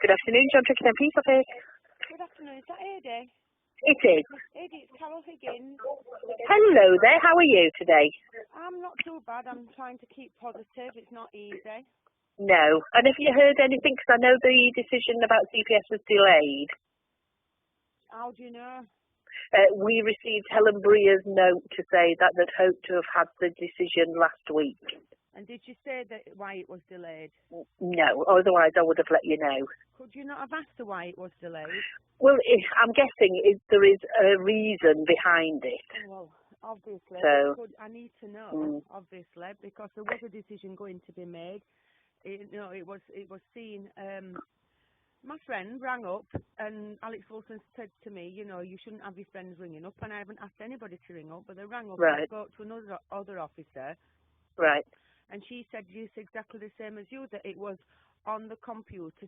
Good afternoon, John Trickett and Peace Office. Good afternoon. Is that Adi? It is. Adi, it's Carol Higgins. Hello there, how are you today? I'm not too bad. I'm trying to keep positive. It's not easy. No. And have you heard anything? Because I know the decision about CPS was delayed. How do you know? We received Helen Breer's note to say that they'd hoped to have had the decision last week. And did you say that why it was delayed? No, otherwise I would have let you know. Could you not have asked her why it was delayed? Well, I'm guessing there is a reason behind it. Well, obviously. So, I need to know, obviously, because there was a decision going to be made. It was seen. My friend rang up and Alex Wilson said to me, you shouldn't have your friends ringing up, and I haven't asked anybody to ring up, but they rang up and spoke to another officer. Right. And she said it's exactly the same as you, that it was on the computer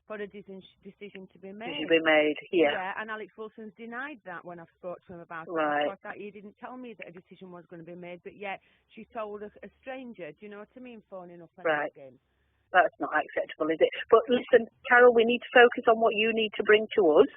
for a decision to be made. To be made, yeah. Yeah, and Alex Wilson's denied that when I've spoke to him about it. Right. Because that he didn't tell me that a decision was going to be made, but yet she told a stranger. Do you know what I mean, phoning up and asking? That's not acceptable, is it? But listen, Carol, we need to focus on what you need to bring to us.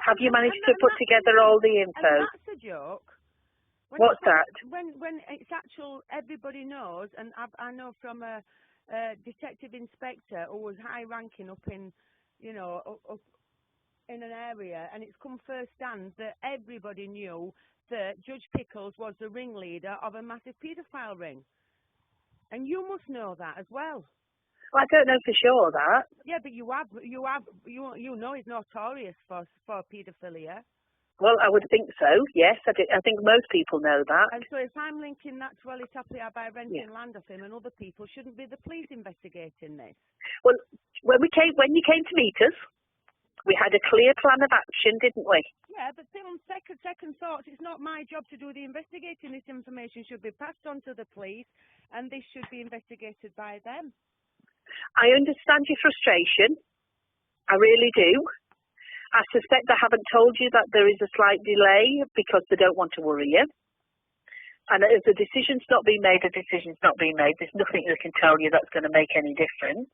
Have you managed to put together all the info? And that's a joke. What's that? When it's actual, everybody knows, and I know from a detective inspector who was high ranking up in, up in an area, and it's come first hand that everybody knew that Judge Pickles was the ringleader of a massive paedophile ring, and you must know that as well. Well, I don't know for sure that. Yeah, but you know he's notorious for paedophilia. Well, I would think so, yes. I think most people know that. And so if I'm linking that to Ellie Tapia by renting land off him and other people, shouldn't be the police investigating this? Well, when you came to meet us, we had a clear plan of action, didn't we? Yeah, but on second thoughts, it's not my job to do the investigating. This information should be passed on to the police, and this should be investigated by them. I understand your frustration. I really do. I suspect they haven't told you that there is a slight delay because they don't want to worry you. And if the decision's not been made, the decision's not been made. There's nothing they can tell you that's going to make any difference.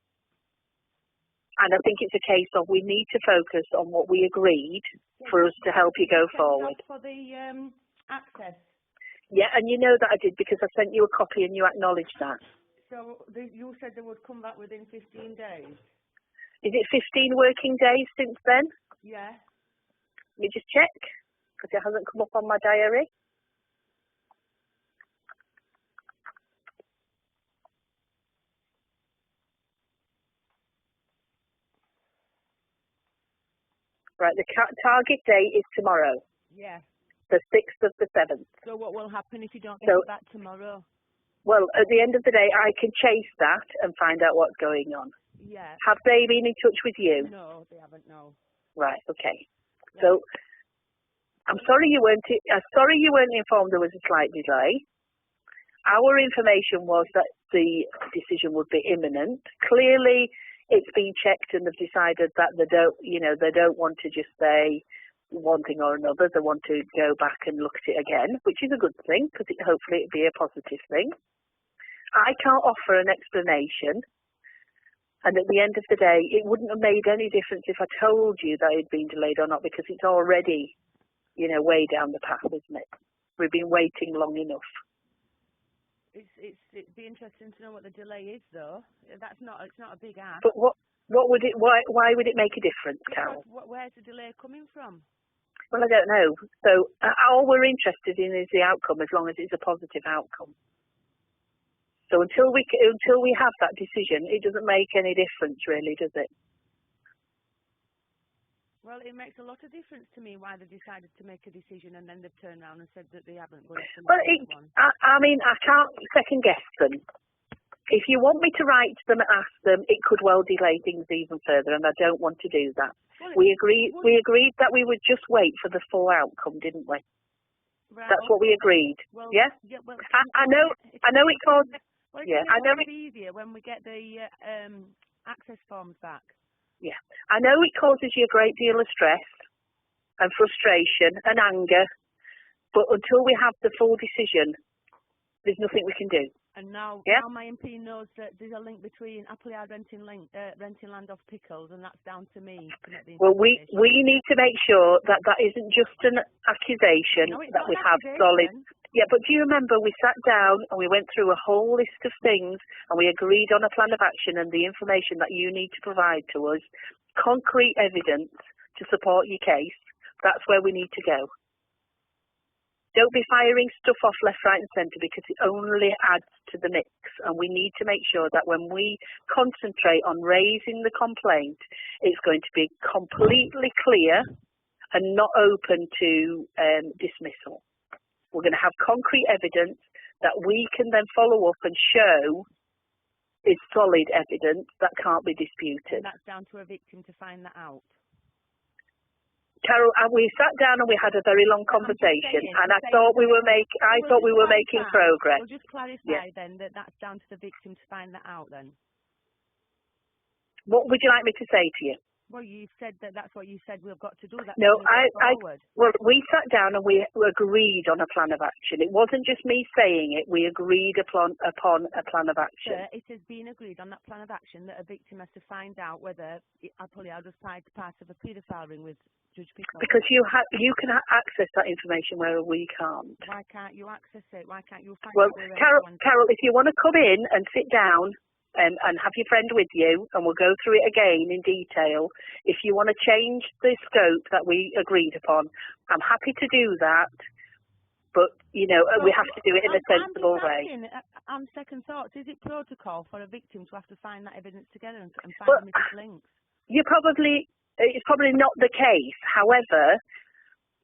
And I think it's a case of we need to focus on what we agreed for us to help you go forward. For the access. Yeah, and you know that I did because I sent you a copy and you acknowledged that. So you said they would come back within 15 days? Is it 15 working days since then? Yeah. Let me just check, because it hasn't come up on my diary. Right, the target date is tomorrow. Yeah. The 6th of the 7th. So what will happen if you don't get it back tomorrow? Well, at the end of the day, I can chase that and find out what's going on. Yeah. Have they been in touch with you? No, they haven't, no. Right, okay. Yeah. So, I'm sorry you weren't informed there was a slight delay. Our information was that the decision would be imminent. Clearly, it's been checked and they've decided that they don't want to just say one thing or another. They want to go back and look at it again, which is a good thing because hopefully it'll be a positive thing. I can't offer an explanation. And at the end of the day, it wouldn't have made any difference if I told you that it had been delayed or not because it's already, way down the path, isn't it? We've been waiting long enough. It'd be interesting to know what the delay is, though. It's not a big ask. But why would it make a difference, Carol? Where's the delay coming from? Well, I don't know. So all we're interested in is the outcome, as long as it's a positive outcome. So until we have that decision, it doesn't make any difference, really, does it? Well, it makes a lot of difference to me why they decided to make a decision and then they've turned around and said that they haven't got it. Well, I can't second guess them. If you want me to write to them and ask them, it could well delay things even further, and I don't want to do that. Well, we agreed that we would just wait for the full outcome, didn't we? Right, That's what we agreed. Well, yeah. Well, I know it caused. Well, I know it's easier when we get the access forms back. Yeah, I know it causes you a great deal of stress and frustration and anger, but until we have the full decision, there's nothing we can do. And now, Yeah. now my MP knows that there's a link between Appleyard renting land off Pickles, and that's down to me to make the Well, we investigation. need to make sure that that isn't just an accusation, No, it's that not we an have solid. accusation. Yeah, but do you remember we sat down and we went through a whole list of things and we agreed on a plan of action and the information that you need to provide to us, concrete evidence to support your case. That's where we need to go. Don't be firing stuff off left, right and centre because it only adds to the mix, and we need to make sure that when we concentrate on raising the complaint, it's going to be completely clear and not open to dismissal. We're going to have concrete evidence that we can then follow up and show is solid evidence that can't be disputed. And that's down to a victim to find that out. Carol, we sat down and we had a very long conversation, and I thought we were making progress. We'll just clarify then that that's down to the victim to find that out. Then. What would you like me to say to you? Well, you said that's what you said we've got to do. That no, well, we sat down and we agreed on a plan of action. It wasn't just me saying it. We agreed upon a plan of action. Sir, it has been agreed on that plan of action that a victim has to find out whether Appleyard was part of a paedophile ring with Judge Pickles. Because you can access that information where we can't. Why can't you access it? Why can't you find Well, out? Carol, if you want to come in and sit down and have your friend with you, and we'll go through it again in detail. If you want to change the scope that we agreed upon, I'm happy to do that. But, we have to do it in a sensible way. On second thoughts, is it protocol for a victim to have to find that evidence together and find the missing links? It's probably not the case. However,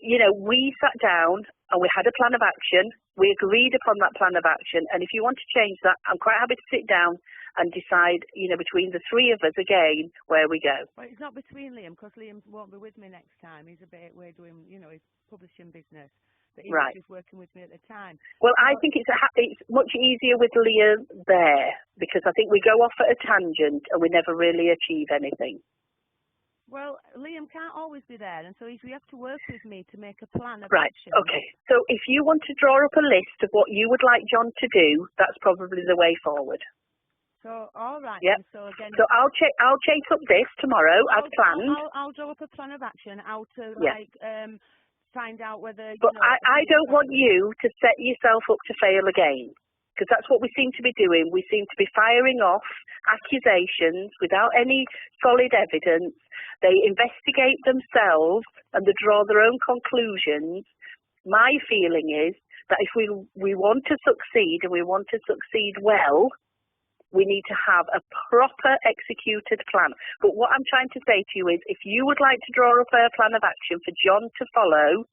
we sat down and we had a plan of action. We agreed upon that plan of action. And if you want to change that, I'm quite happy to sit down and decide, between the three of us again, where we go. Well, it's not between Liam, because Liam won't be with me next time. We're doing, his publishing business. But he was just working with me at the time. Well, I think it's much easier with Liam there, because I think we go off at a tangent and we never really achieve anything. Well, Liam can't always be there, and so we have to work with me to make a plan of Right, action. okay. So if you want to draw up a list of what you would like John to do, that's probably the way forward. So, all right. Yep. So again, so I'll chase up this tomorrow as planned. I'll draw up a plan of action. How to find out whether. But I don't want you to set yourself up to fail again, because that's what we seem to be doing. We seem to be firing off accusations without any solid evidence. They investigate themselves and they draw their own conclusions. My feeling is that if we want to succeed and we want to succeed well, we need to have a proper executed plan. But what I'm trying to say to you is, if you would like to draw up a plan of action for John to follow,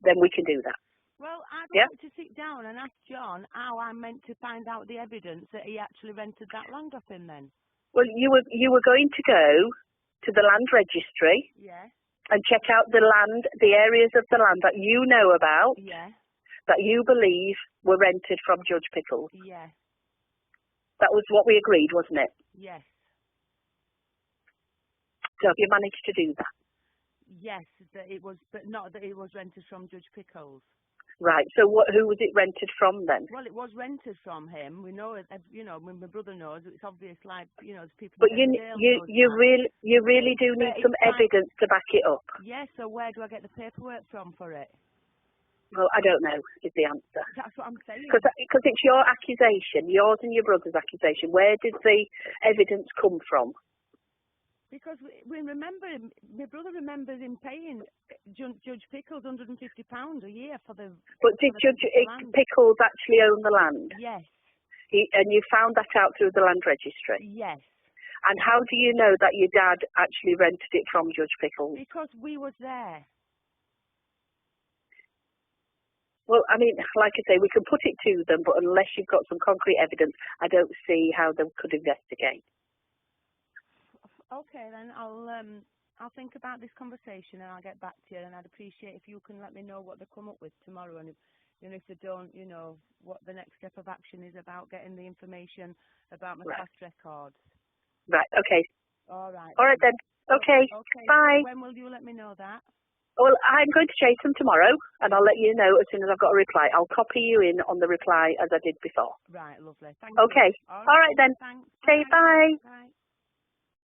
then we can do that. Well, I'd like to sit down and ask John how I'm meant to find out the evidence that he actually rented that land off him then. Well, you were going to go to the land registry and check out the areas of the land that you know about, that you believe were rented from Judge Pickles. Yes. That was what we agreed, wasn't it? Yes. So have you managed to do that? Yes, but not that it was rented from Judge Pickles. Right. So who was it rented from then? Well, it was rented from him. We know it. When my brother knows, it's obvious. People. But you really do need some evidence to back it up. Yes. So where do I get the paperwork from for it? Well, I don't know is the answer. That's what I'm saying. Because it's your accusation, yours and your brother's accusation. Where did the evidence come from? Because we remember, my brother remembers him paying Judge Pickles £150 a year for the. But did Judge Pickles actually own the land? Yes. And you found that out through the land registry? Yes. And how do you know that your dad actually rented it from Judge Pickles? Because we was there. Well, I mean, like I say, we can put it to them, but unless you've got some concrete evidence, I don't see how they could investigate. Okay, then I'll think about this conversation and I'll get back to you. And I'd appreciate if you can let me know what they come up with tomorrow, and if they don't, what the next step of action is about getting the information about my past records. Right. Okay. All right. All right then. Okay. Bye. When will you let me know that? Well, I'm going to chase them tomorrow, and I'll let you know as soon as I've got a reply. I'll copy you in on the reply as I did before. Right, lovely. Thank Okay. you. All right then. Thanks. Okay, bye. Bye.